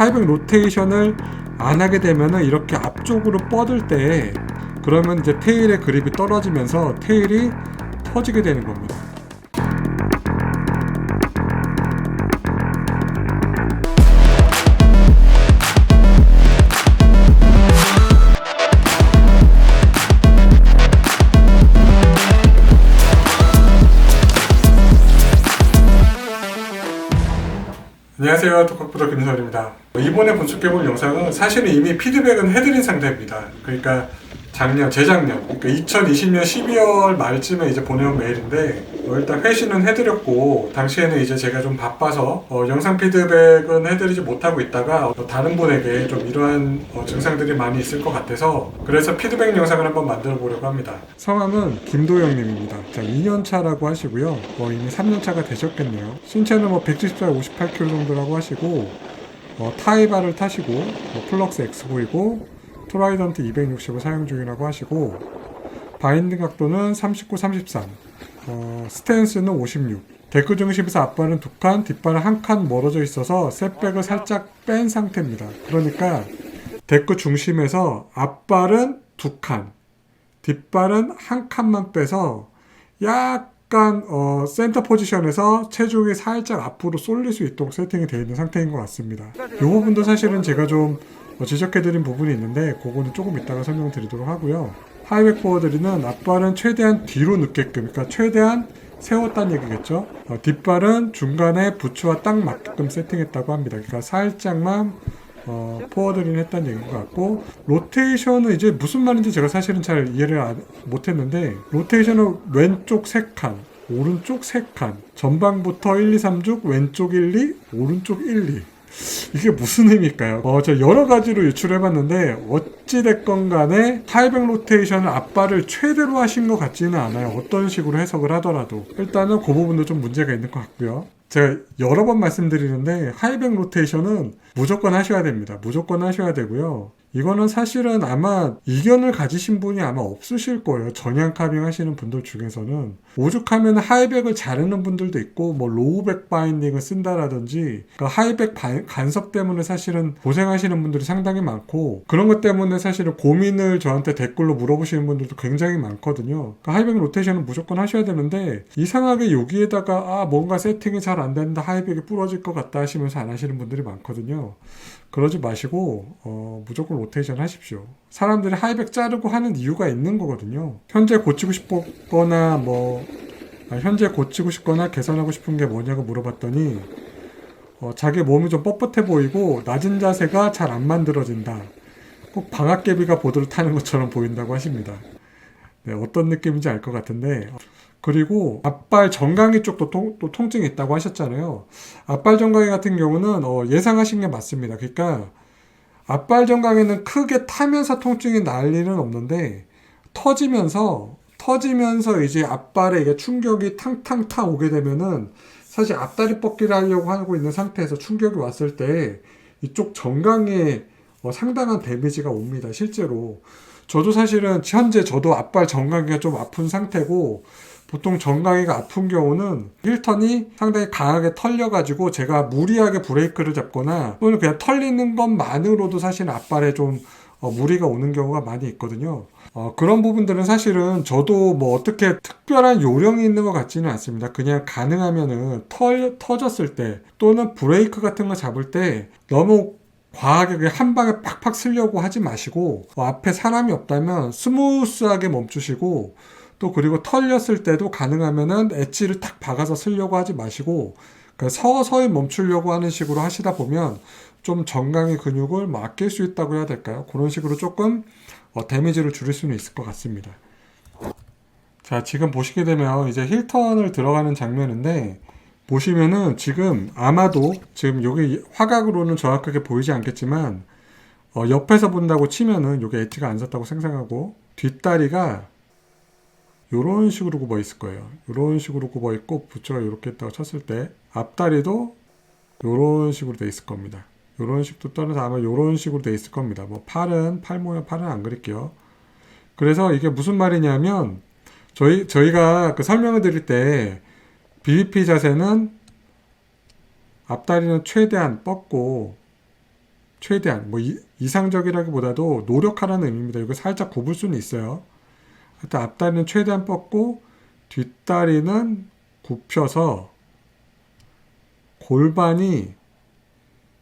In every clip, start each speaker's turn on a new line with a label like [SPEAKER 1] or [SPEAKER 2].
[SPEAKER 1] 하이백 로테이션을 안 하게 되면은 이렇게 앞쪽으로 뻗을 때 그러면 이제 테일의 그립이 떨어지면서 테일이 터지게 되는 겁니다. 안녕하세요. 독학부터 김서울입니다. 이번에 분석해볼 영상은 사실은 이미 피드백은 해드린 상태입니다. 그러니까 재작년, 그러니까 2020년 12월 말쯤에 이제 보내온 메일인데 일단 회신은 해드렸고 당시에는 이제 제가 좀 바빠서 영상 피드백은 해드리지 못하고 있다가 다른 분에게 좀 이러한 증상들이 많이 있을 것 같아서 그래서 피드백 영상을 한번 만들어 보려고 합니다. 성함은 김도영님입니다. 2년차라고 하시고요. 이미 3년차가 되셨겠네요. 신체는 174, 58kg 정도라고 하시고 타이바를 타시고 플럭스 X9이고 트라이던트 260을 사용 중이라고 하시고 바인딩 각도는 39, 33 스탠스는 56 데크 중심에서 앞발은 2칸 뒷발은 1칸 멀어져 있어서 셋백을 살짝 뺀 상태입니다. 그러니까 데크 중심에서 앞발은 2칸 뒷발은 1칸만 빼서 약간 센터 포지션에서 체중이 살짝 앞으로 쏠릴 수 있도록 세팅이 되어 있는 상태인 것 같습니다. 이 부분도 사실은 제가 좀 지적해드린 부분이 있는데 그거는 조금 이따가 설명드리도록 하고요. 하이백 포워드리는 앞발은 최대한 뒤로 눕게끔, 그러니까 최대한 세웠다는 얘기겠죠. 뒷발은 중간에 부츠와 딱 맞게끔 세팅했다고 합니다. 그러니까 살짝만 포워드리는 했다는 얘기인 것 같고, 로테이션은 이제 무슨 말인지 제가 사실은 잘 이해를 못했는데 로테이션은 왼쪽 3칸 오른쪽 3칸 전방부터 1, 2, 3쭉 왼쪽 1, 2 오른쪽 1, 2 이게 무슨 의미일까요? 제가 여러 가지로 유출해봤는데 어찌됐건 간에 하이백 로테이션은 앞발을 최대로 하신 것 같지는 않아요. 어떤 식으로 해석을 하더라도 일단은 그 부분도 좀 문제가 있는 것 같고요. 제가 여러 번 말씀드리는데 하이백 로테이션은 무조건 하셔야 됩니다. 무조건 하셔야 되고요. 이거는 사실은 아마 이견을 가지신 분이 아마 없으실 거예요. 전향 카빙 하시는 분들 중에서는 오죽하면 하이백을 자르는 분들도 있고 로우백 바인딩을 쓴다라든지 그러니까 하이백 간섭 때문에 사실은 고생하시는 분들이 상당히 많고 그런 것 때문에 사실은 고민을 저한테 댓글로 물어보시는 분들도 굉장히 많거든요. 그러니까 하이백 로테이션은 무조건 하셔야 되는데 이상하게 여기에다가 뭔가 세팅이 잘 안 된다 하이백이 부러질 것 같다 하시면서 안 하시는 분들이 많거든요. 그러지 마시고 무조건 로테이션 하십시오. 사람들이 하이백 자르고 하는 이유가 있는 거거든요. 현재 고치고 싶거나 현재 고치고 싶거나 개선하고 싶은 게 뭐냐고 물어봤더니 자기 몸이 좀 뻣뻣해 보이고 낮은 자세가 잘 안 만들어진다. 꼭 방앗개비가 보드를 타는 것처럼 보인다고 하십니다. 네, 어떤 느낌인지 알 것 같은데 그리고 앞발 정강이 쪽도 또 통증이 있다고 하셨잖아요. 앞발 정강이 같은 경우는 예상하신 게 맞습니다. 그러니까 앞발 정강이는 크게 타면서 통증이 날 일은 없는데 터지면서 이제 앞발에 이게 충격이 탕탕탕 오게 되면은 사실 앞다리 뻗기를 하려고 하고 있는 상태에서 충격이 왔을 때 이쪽 정강에 상당한 데미지가 옵니다. 실제로 저도 사실은 현재 저도 앞발 정강이가 좀 아픈 상태고 보통 정강이가 아픈 경우는 힐턴이 상당히 강하게 털려가지고 제가 무리하게 브레이크를 잡거나 또는 그냥 털리는 것만으로도 사실 앞발에 좀 무리가 오는 경우가 많이 있거든요. 그런 부분들은 사실은 저도 어떻게 특별한 요령이 있는 것 같지는 않습니다. 그냥 가능하면은 터졌을 때 또는 브레이크 같은 거 잡을 때 너무 과하게 그냥 한 방에 팍팍 쓰려고 하지 마시고 앞에 사람이 없다면 스무스하게 멈추시고 또 그리고 털렸을 때도 가능하면은 엣지를 탁 박아서 쓰려고 하지 마시고 서서히 멈추려고 하는 식으로 하시다 보면 좀 정강이 근육을 아낄 수 있다고 해야 될까요? 그런 식으로 조금 데미지를 줄일 수는 있을 것 같습니다. 자, 지금 보시게 되면 이제 힐턴을 들어가는 장면인데 보시면은 지금 아마도 지금 여기 화각으로는 정확하게 보이지 않겠지만 옆에서 본다고 치면은 여기 엣지가 안 섰다고 생각하고 뒷다리가 이런 식으로 굽어 있을 거예요. 이런 식으로 굽어 있고 부츠가 이렇게 있다고 쳤을 때 앞다리도 이런 식으로 돼 있을 겁니다. 이런 식도 떠나서 아마 이런 식으로 돼 있을 겁니다. 팔 모양 팔은 안 그릴게요. 그래서 이게 무슨 말이냐면 저희가 설명을 드릴 때 BBP 자세는 앞다리는 최대한 뻗고 최대한 뭐 이상적이라기보다도 노력하라는 의미입니다. 이거 살짝 굽을 수는 있어요. 하여튼 앞다리는 최대한 뻗고 뒷다리는 굽혀서 골반이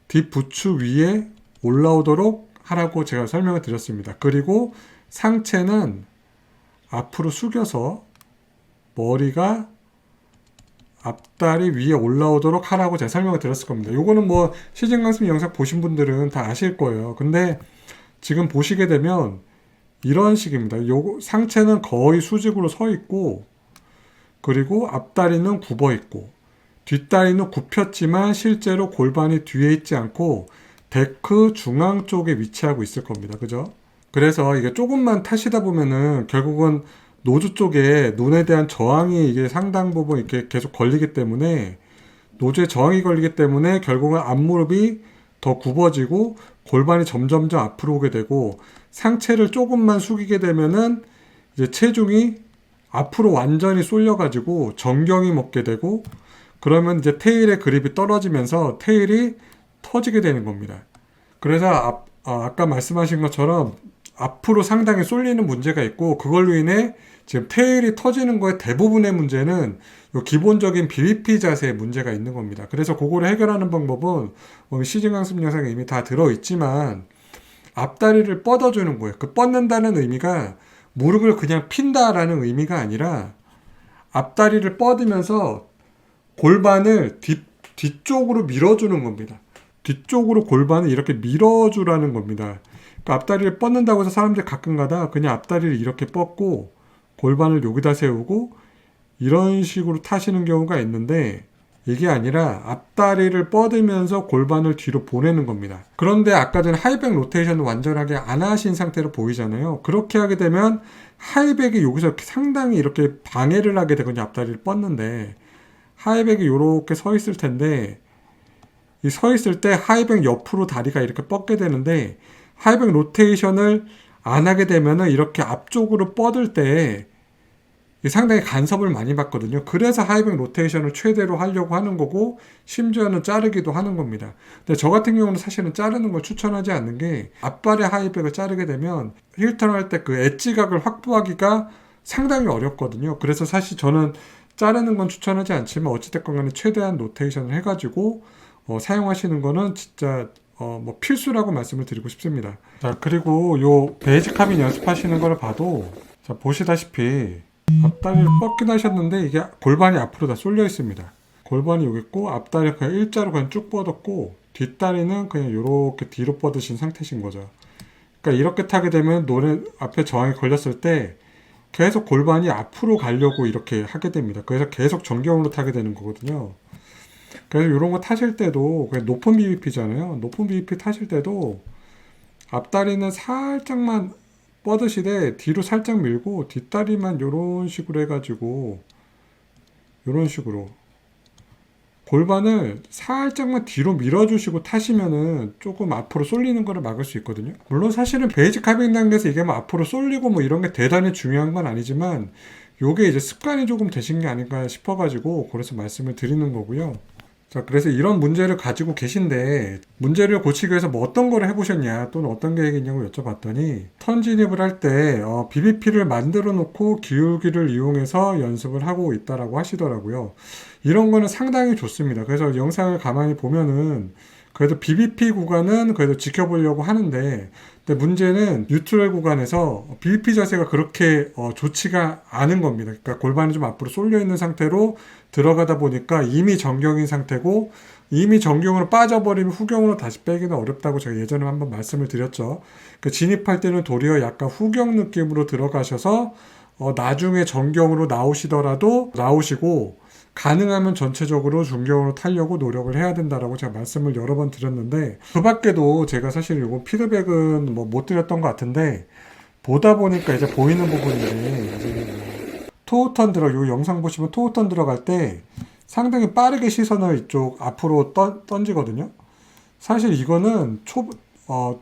[SPEAKER 1] 뒷부추 위에 올라오도록 하라고 제가 설명을 드렸습니다. 그리고 상체는 앞으로 숙여서 머리가 앞다리 위에 올라오도록 하라고 제가 설명을 드렸을 겁니다. 요거는 뭐 시즌강습 영상 보신 분들은 다 아실 거예요. 근데 지금 보시게 되면 이런 식입니다. 요거 상체는 거의 수직으로 서 있고, 그리고 앞다리는 굽어 있고, 뒷다리는 굽혔지만 실제로 골반이 뒤에 있지 않고 데크 중앙 쪽에 위치하고 있을 겁니다. 그죠? 그래서 이게 조금만 타시다 보면은 결국은 노즈 쪽에 눈에 대한 저항이 이게 상당 부분 이렇게 계속 걸리기 때문에, 노즈에 저항이 걸리기 때문에 결국은 앞무릎이 더 굽어지고 골반이 점점점 앞으로 오게 되고, 상체를 조금만 숙이게 되면은 이제 체중이 앞으로 완전히 쏠려가지고 정경이 먹게 되고, 그러면 이제 테일의 그립이 떨어지면서 테일이 터지게 되는 겁니다. 그래서 아까 말씀하신 것처럼 앞으로 상당히 쏠리는 문제가 있고, 그걸로 인해 지금 테일이 터지는 거의 대부분의 문제는 요 기본적인 BBP 자세에 문제가 있는 겁니다. 그래서 그거를 해결하는 방법은 시즌 강습 영상에 이미 다 들어있지만, 앞다리를 뻗어주는 거예요. 그 뻗는다는 의미가 무릎을 그냥 핀다라는 의미가 아니라 앞다리를 뻗으면서 골반을 뒤쪽으로 밀어주는 겁니다. 뒤쪽으로 골반을 이렇게 밀어주라는 겁니다. 그러니까 앞다리를 뻗는다고 해서 사람들이 가끔가다 그냥 앞다리를 이렇게 뻗고 골반을 여기다 세우고 이런 식으로 타시는 경우가 있는데, 이게 아니라 앞다리를 뻗으면서 골반을 뒤로 보내는 겁니다. 그런데 아까 전에 하이백 로테이션을 완전하게 안 하신 상태로 보이잖아요. 그렇게 하게 되면 하이백이 여기서 상당히 이렇게 방해를 하게 되거든요. 앞다리를 뻗는데 하이백이 이렇게 서 있을 텐데, 이 서 있을 때 하이백 옆으로 다리가 이렇게 뻗게 되는데, 하이백 로테이션을 안 하게 되면은 이렇게 앞쪽으로 뻗을 때 상당히 간섭을 많이 받거든요. 그래서 하이백 로테이션을 최대로 하려고 하는 거고, 심지어는 자르기도 하는 겁니다. 근데 저 같은 경우는 사실은 자르는 걸 추천하지 않는 게, 앞발의 하이백을 자르게 되면 힐턴 할 때 그 엣지각을 확보하기가 상당히 어렵거든요. 그래서 사실 저는 자르는 건 추천하지 않지만 어찌됐건 간에 최대한 로테이션을 해가지고 사용하시는 거는 진짜 뭐 필수라고 말씀을 드리고 싶습니다. 자, 그리고 요 베이직 카빈 연습하시는 거를 봐도, 자, 보시다시피 앞다리를 뻗긴 하셨는데 이게 골반이 앞으로 다 쏠려 있습니다. 골반이 여기 있고 앞다리 그냥 일자로 그냥 쭉 뻗었고, 뒷다리는 그냥 이렇게 뒤로 뻗으신 상태신 거죠. 그러니까 이렇게 타게 되면 노래 앞에 저항이 걸렸을 때 계속 골반이 앞으로 가려고 이렇게 하게 됩니다. 그래서 계속 정경으로 타게 되는 거거든요. 그래서 이런 거 타실 때도, 높은 BBP잖아요. 높은 BBP 타실 때도 앞다리는 살짝만 뻗으시되 뒤로 살짝 밀고 뒷다리만 이런 식으로 해가지고, 이런 식으로 골반을 살짝만 뒤로 밀어주시고 타시면은 조금 앞으로 쏠리는 거를 막을 수 있거든요. 물론 사실은 베이직 카빙 단계에서 이게 뭐 앞으로 쏠리고 뭐 이런 게 대단히 중요한 건 아니지만, 요게 이제 습관이 조금 되신 게 아닌가 싶어가지고 그래서 말씀을 드리는 거고요. 자, 그래서 이런 문제를 가지고 계신데, 문제를 고치기 위해서 뭐 어떤 거를 해보셨냐, 또는 어떤 계획이 있냐고 여쭤봤더니, 턴 진입을 할 때 BBP를 만들어 놓고 기울기를 이용해서 연습을 하고 있다라고 하시더라고요. 이런 거는 상당히 좋습니다. 그래서 영상을 가만히 보면은 그래도 BBP 구간은 그래도 지켜보려고 하는데, 근데 문제는 뉴트럴 구간에서 BBP 자세가 그렇게 좋지가 않은 겁니다. 그러니까 골반이 좀 앞으로 쏠려 있는 상태로 들어가다 보니까 이미 정경인 상태고, 이미 정경으로 빠져버리면 후경으로 다시 빼기는 어렵다고 제가 예전에 한번 말씀을 드렸죠. 그러니까 진입할 때는 도리어 약간 후경 느낌으로 들어가셔서 나중에 정경으로 나오시고 가능하면 전체적으로 중경으로 타려고 노력을 해야 된다라고 제가 말씀을 여러 번 드렸는데, 그 밖에도 제가 사실 이거 피드백은 뭐 못 드렸던 것 같은데, 보다 보니까 이제 보이는 부분인데, 이제 토우턴 요 영상 보시면 토우턴 들어갈 때 상당히 빠르게 시선을 이쪽 앞으로 던지거든요. 사실 이거는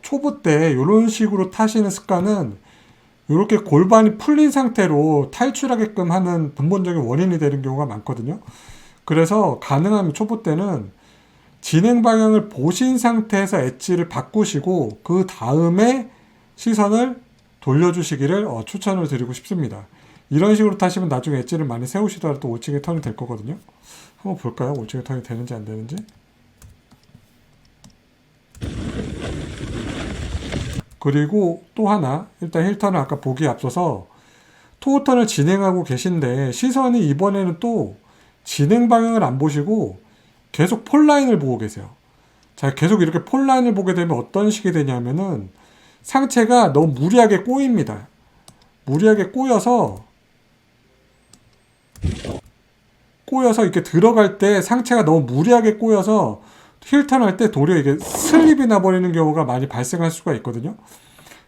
[SPEAKER 1] 초보 때 이런 식으로 타시는 습관은 이렇게 골반이 풀린 상태로 탈출하게끔 하는 근본적인 원인이 되는 경우가 많거든요. 그래서 가능하면 초보 때는 진행 방향을 보신 상태에서 엣지를 바꾸시고 그 다음에 시선을 돌려주시기를 추천을 드리고 싶습니다. 이런 식으로 타시면 나중에 엣지를 많이 세우시더라도 또 우측의 턴이 될 거거든요. 한번 볼까요? 우측의 턴이 되는지 안 되는지. 그리고 또 하나, 일단 힐턴을 아까 보기에 앞서서 토우턴을 진행하고 계신데 시선이 이번에는 또 진행 방향을 안 보시고 계속 폴라인을 보고 계세요. 자, 계속 이렇게 폴라인을 보게 되면 어떤 식이 되냐면은 상체가 너무 무리하게 꼬입니다. 무리하게 꼬여서 이렇게 들어갈 때 상체가 너무 무리하게 꼬여서 힐턴 할 때 도리어 이게 슬립이 나버리는 경우가 많이 발생할 수가 있거든요.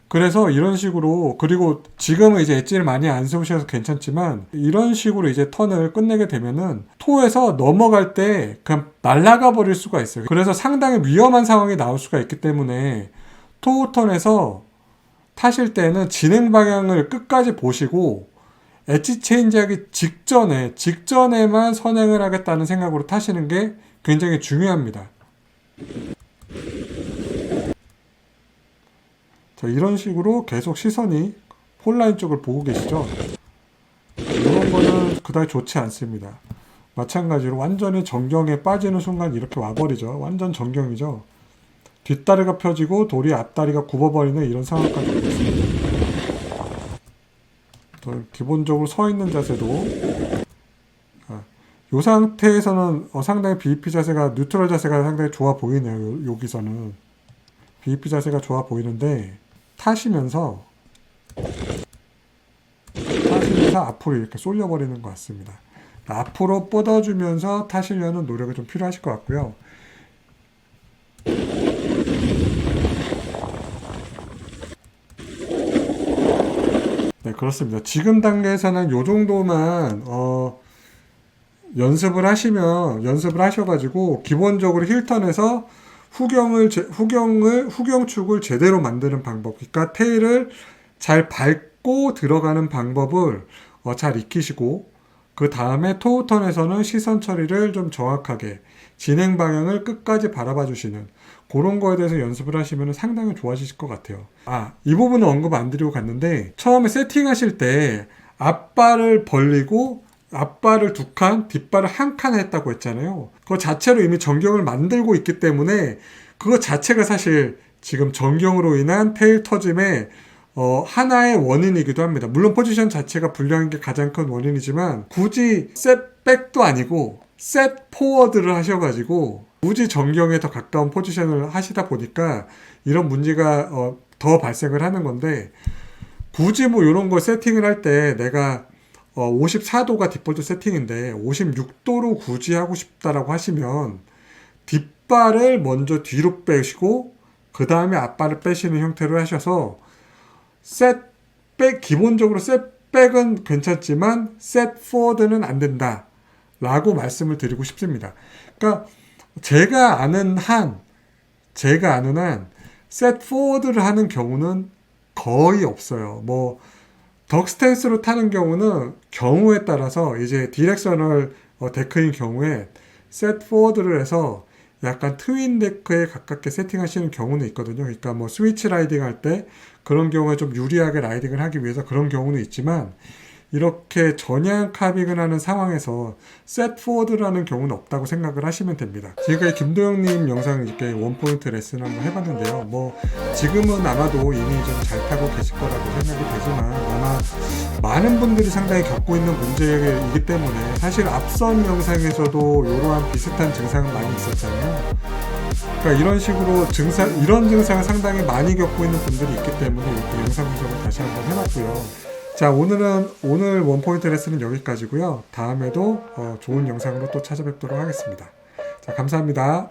[SPEAKER 1] 그래서 이런 식으로, 그리고 지금은 이제 엣지를 많이 안 세우셔서 괜찮지만 이런 식으로 이제 턴을 끝내게 되면은 토에서 넘어갈 때 그냥 날아가 버릴 수가 있어요. 그래서 상당히 위험한 상황이 나올 수가 있기 때문에 토 턴에서 타실 때는 진행 방향을 끝까지 보시고 엣지 체인지하기 직전에만 선행을 하겠다는 생각으로 타시는 게 굉장히 중요합니다. 자, 이런 식으로 계속 시선이 폴라인 쪽을 보고 계시죠? 이런 거는 그다지 좋지 않습니다. 마찬가지로 완전히 정경에 빠지는 순간 이렇게 와버리죠. 완전 정경이죠. 뒷다리가 펴지고 도리 앞다리가 굽어버리는 이런 상황까지 오겠습니다. 기본적으로 서 있는 자세도 이 상태에서는 상당히 BEP 자세가, 뉴트럴 자세가 상당히 좋아 보이네요. 여기서는 BEP 자세가 좋아 보이는데 타시면서 앞으로 이렇게 쏠려버리는 것 같습니다. 앞으로 뻗어주면서 타시려는 노력이 좀 필요하실 것 같고요. 네, 그렇습니다. 지금 단계에서는 이 정도만 연습을 하셔가지고 기본적으로 힐턴에서 후경축을 제대로 만드는 방법, 그러니까 테일을 잘 밟고 들어가는 방법을 잘 익히시고, 그 다음에 토우턴에서는 시선 처리를 좀 정확하게, 진행 방향을 끝까지 바라봐 주시는 그런 거에 대해서 연습을 하시면 상당히 좋아지실 것 같아요. 이 부분은 언급 안 드리고 갔는데, 처음에 세팅하실 때 앞발을 벌리고 앞발을 2칸, 뒷발을 1칸 했다고 했잖아요. 그거 자체로 이미 정경을 만들고 있기 때문에 그거 자체가 사실 지금 정경으로 인한 테일 터짐의 하나의 원인이기도 합니다. 물론 포지션 자체가 불량한 게 가장 큰 원인이지만 굳이 셋백도 아니고 셋 포워드를 하셔가지고 굳이 정경에 더 가까운 포지션을 하시다 보니까 이런 문제가 더 발생을 하는 건데, 굳이 뭐 이런 거 세팅을 할 때 내가 54도가 디폴트 세팅인데 56도로 굳이 하고 싶다라고 하시면 뒷발을 먼저 뒤로 빼시고 그 다음에 앞발을 빼시는 형태로 하셔서 기본적으로 셋백은 괜찮지만 셋 포워드는 안 된다 라고 말씀을 드리고 싶습니다. 그러니까 제가 아는 한 셋 포워드를 하는 경우는 거의 없어요. 뭐 덕 스탠스로 타는 경우는 경우에 따라서 이제 디렉셔널 데크인 경우에 셋 포워드를 해서 약간 트윈 데크에 가깝게 세팅하시는 경우는 있거든요. 그러니까 뭐 스위치 라이딩 할 때 그런 경우에 좀 유리하게 라이딩을 하기 위해서 그런 경우는 있지만, 이렇게 전향 카빙을 하는 상황에서 셋 포워드라는 경우는 없다고 생각을 하시면 됩니다. 지금까지 김도영님 영상 이렇게 원포인트 레슨 한번 해봤는데요. 뭐 지금은 아마도 이미 좀 잘 타고 계실 거라고 생각이 되지만, 아마 많은 분들이 상당히 겪고 있는 문제이기 때문에, 사실 앞선 영상에서도 이러한 비슷한 증상은 많이 있었잖아요. 그러니까 이런 식으로 이런 증상을 상당히 많이 겪고 있는 분들이 있기 때문에 이렇게 영상 분석을 다시 한번 해봤고요. 자, 오늘 원포인트 레슨은 여기까지고요. 다음에도 좋은 영상으로 또 찾아뵙도록 하겠습니다. 자, 감사합니다.